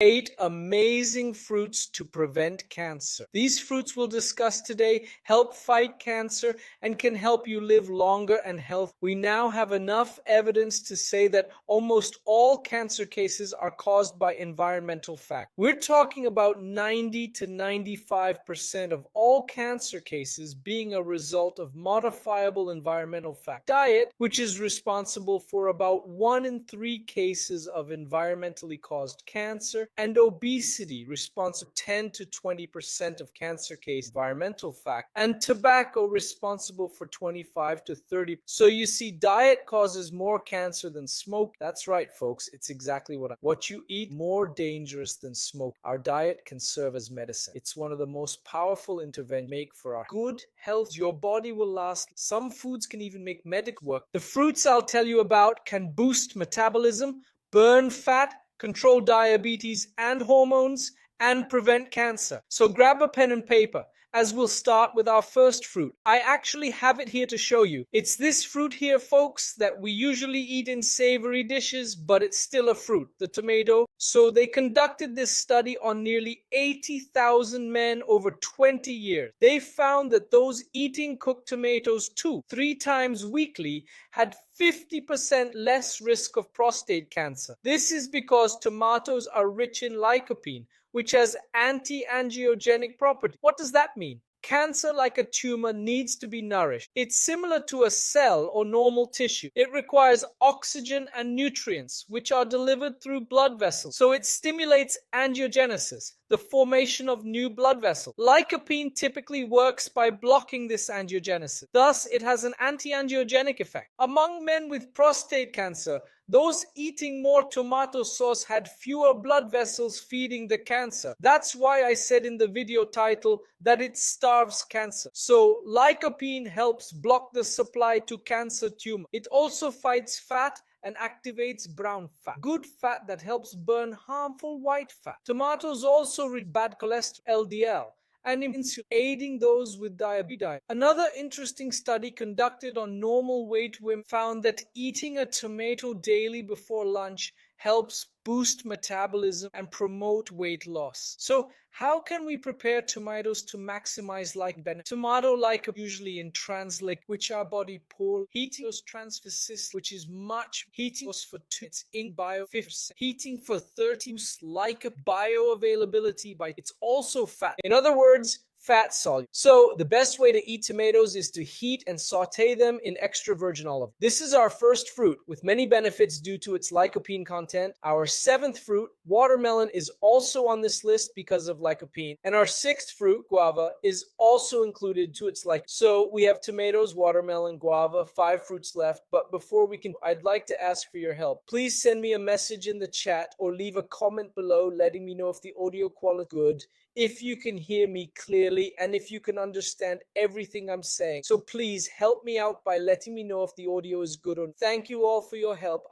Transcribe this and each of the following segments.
8 amazing fruits to prevent cancer. These fruits we'll discuss today help fight cancer and can help you live longer and healthy. We now have enough evidence to say that almost all cancer cases are caused by environmental factors. We're talking about 90 to 95% of all cancer cases being a result of modifiable environmental factors. Diet, which is responsible for about 1 in 3 cases of environmentally caused cancer, and obesity, responsible for 10 to 20% of cancer cases, environmental factors, and tobacco, responsible for 25 to 30%. So you see, diet causes more cancer than smoke. That's right, folks. It's exactly what you eat more dangerous than smoke. Our diet can serve as medicine. It's one of the most powerful interventions we make for our good health. Your body will last. Some foods can even make medical work. The fruits I'll tell you about can boost metabolism, burn fat, control diabetes and hormones, and prevent cancer. So grab a pen and paper, as we'll start with our first fruit. I actually have it here to show you. It's this fruit here, folks, that we usually eat in savory dishes, but it's still a fruit, the tomato. So they conducted this study on nearly 80,000 men over 20 years. They found that those eating cooked tomatoes 2-3 times weekly had 50% less risk of prostate cancer. This is because tomatoes are rich in lycopene, which has anti-angiogenic properties. What does that mean? Cancer, like a tumor, needs to be nourished. It's similar to a cell or normal tissue. It requires oxygen and nutrients, which are delivered through blood vessels. So it stimulates angiogenesis, the formation of new blood vessels. Lycopene typically works by blocking this angiogenesis. Thus, it has an anti-angiogenic effect. Among men with prostate cancer, those eating more tomato sauce had fewer blood vessels feeding the cancer. That's why I said in the video title that it starves cancer. So lycopene helps block the supply to cancer tumor. It also fights fat and activates brown fat, good fat that helps burn harmful white fat. Tomatoes also reduce bad cholesterol, LDL, and insulin, aiding those with diabetes. Another interesting study conducted on normal weight women found that eating a tomato daily before lunch helps boost metabolism and promote weight loss. So how can we prepare tomatoes to maximize benefit? Tomato lycopene usually in translic, which our body poor. Heating those transficist, which is much. Heating for 2, it's in bio 50%. Heating for 30, lycopene bioavailability by, it's also fat. In other words, fat soluble. So the best way to eat tomatoes is to heat and saute them in extra virgin olive. This is our first fruit with many benefits due to its lycopene content. Our 7th fruit, watermelon, is also on this list because of lycopene. And our 6th fruit, guava, is also included to its lycopene. So we have tomatoes, watermelon, guava, 5 fruits left. But before we can, I'd like to ask for your help. Please send me a message in the chat or leave a comment below letting me know if the audio quality is good, if you can hear me clearly, and if you can understand everything I'm saying. So please help me out by letting me know if the audio is good or not. Thank you all for your help.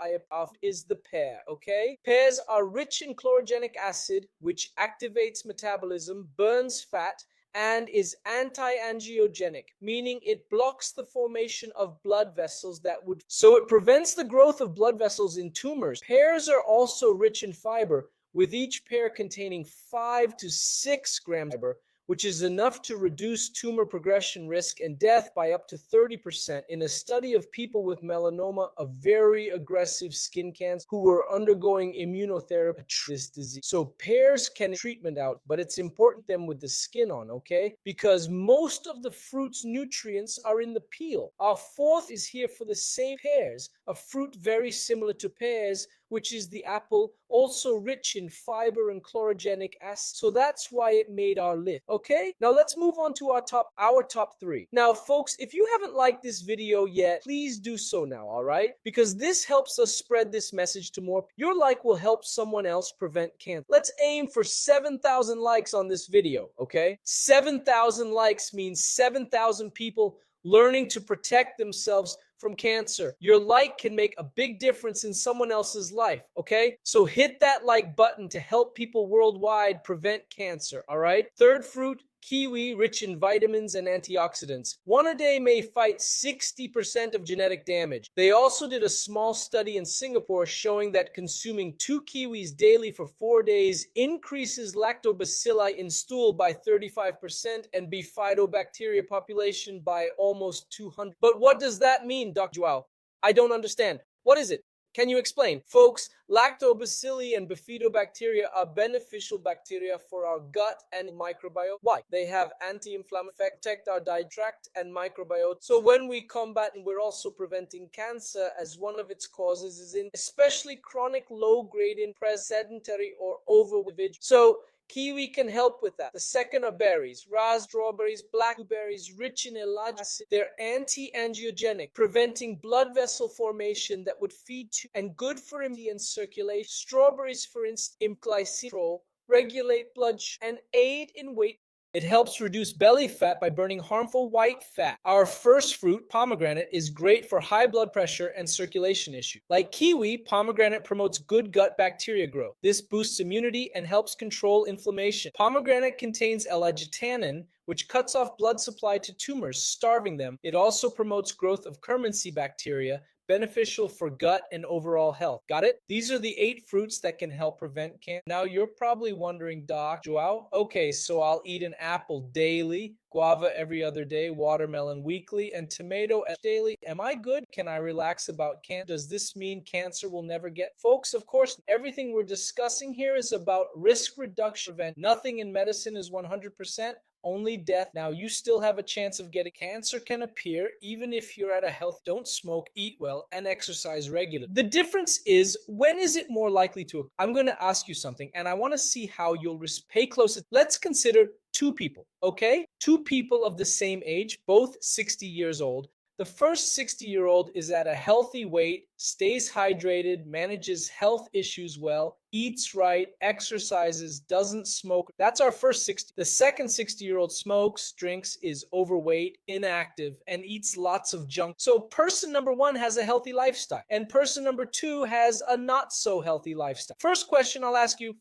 Is the pear, okay? Pears are rich in chlorogenic acid, which activates metabolism, burns fat, and is anti-angiogenic, meaning it blocks the formation of blood vessels so it prevents the growth of blood vessels in tumors. Pears are also rich in fiber, with each pear containing 5 to 6 grams of fiber, which is enough to reduce tumor progression risk and death by up to 30% in a study of people with melanoma, a very aggressive skin cancer, who were undergoing immunotherapy to treat this disease. So pears can treatment out, but it's important them with the skin on, okay? Because most of the fruit's nutrients are in the peel. Our 4th is here for the same pears, a fruit very similar to pears, which is the apple, also rich in fiber and chlorogenic acid. So that's why it made our list. Okay, now let's move on to our top 3. Now, folks, if you haven't liked this video yet, please do so now, all right? Because this helps us spread this message to more. Your like will help someone else prevent cancer. Let's aim for 7,000 likes on this video, okay? 7,000 likes means 7,000 people learning to protect themselves from cancer. Your like can make a big difference in someone else's life, okay? So hit that like button to help people worldwide prevent cancer, all right? 3rd fruit, Kiwi, rich in vitamins and antioxidants. One a day may fight 60% of genetic damage. They also did a small study in Singapore showing that consuming 2 kiwis daily for 4 days increases lactobacilli in stool by 35% and bifidobacteria population by almost 200. But what does that mean, Dr. Joao? I don't understand. What is it? Can you explain? Folks, lactobacilli and bifidobacteria are beneficial bacteria for our gut and microbiome. Why? They have anti-inflammatory effect, protect our digestive tract and microbiome. So when we combat, we're also preventing cancer, as one of its causes is in especially chronic low-grade in sedentary or overweight. So kiwi can help with that. The second are berries. Raspberries, strawberries, blackberries, rich in ellagic acid. They're anti-angiogenic, preventing blood vessel formation that would feed to and good for immunity and circulation. Strawberries, for instance, glycemic control, regulate blood sugar, and aid in weight. It helps reduce belly fat by burning harmful white fat. Our first fruit, pomegranate, is great for high blood pressure and circulation issues. Like kiwi, pomegranate promotes good gut bacteria growth. This boosts immunity and helps control inflammation. Pomegranate contains L-arginine, which cuts off blood supply to tumors, starving them. It also promotes growth of Kermansia bacteria, beneficial for gut and overall health. Got it? These are the 8 fruits that can help prevent cancer. Now you're probably wondering, Doc Joao, okay, so I'll eat an apple daily, guava every other day, watermelon weekly, and tomato daily. Am I good? Can I relax about cancer? Does this mean cancer will never get? Folks, of course, everything we're discussing here is about risk reduction. Nothing in medicine is 100%. Only death. Now you still have a chance of getting cancer. Can appear even if you're at a health. Don't smoke, eat well, and exercise regularly. The difference is, when is it more likely to occur? I'm going to ask you something, and I want to see how you'll pay close attention. Let's consider 2 people, okay? 2 people of the same age, both 60 years old. The first 60-year-old is at a healthy weight, stays hydrated, manages health issues well, eats right, exercises, doesn't smoke. That's our first 60. The second 60-year-old smokes, drinks, is overweight, inactive, and eats lots of junk. So person number 1 has a healthy lifestyle, and person number 2 has a not so healthy lifestyle. First question I'll ask you,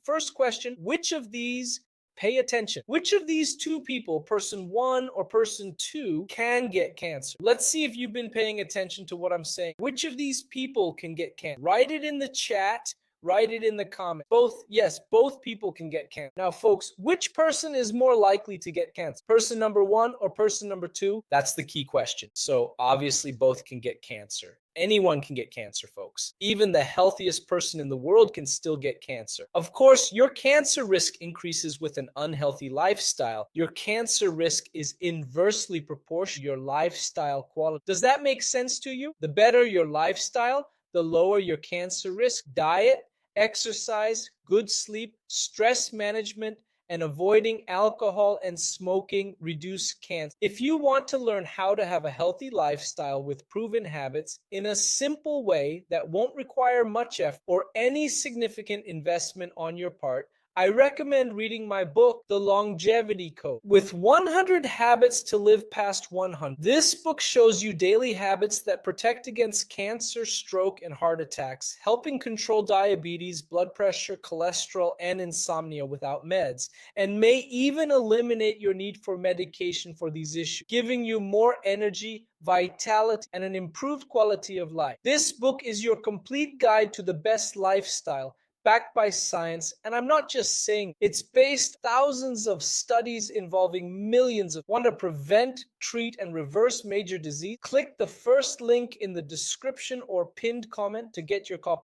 which of these, pay attention, which of these 2 people, person 1 or person 2, can get cancer? Let's see if you've been paying attention to what I'm saying. Which of these people can get cancer? Write it in the chat. Write it in the comments. Both people can get cancer. Now, folks, which person is more likely to get cancer? Person number 1 or person number 2? That's the key question. So obviously both can get cancer. Anyone can get cancer, folks. Even the healthiest person in the world can still get cancer. Of course, your cancer risk increases with an unhealthy lifestyle. Your cancer risk is inversely proportional to your lifestyle quality. Does that make sense to you? The better your lifestyle, the lower your cancer risk. Diet, exercise, good sleep, stress management, and avoiding alcohol and smoking reduce cancer. If you want to learn how to have a healthy lifestyle with proven habits in a simple way that won't require much effort or any significant investment on your part, I recommend reading my book, The Longevity Code, with 100 habits to live past 100. This book shows you daily habits that protect against cancer, stroke, and heart attacks, helping control diabetes, blood pressure, cholesterol, and insomnia without meds, and may even eliminate your need for medication for these issues, giving you more energy, vitality, and an improved quality of life. This book is your complete guide to the best lifestyle, backed by science, and I'm not just saying it's based thousands of studies involving millions of. Want to prevent, treat, and reverse major disease? Click the first link in the description or pinned comment to get your copy.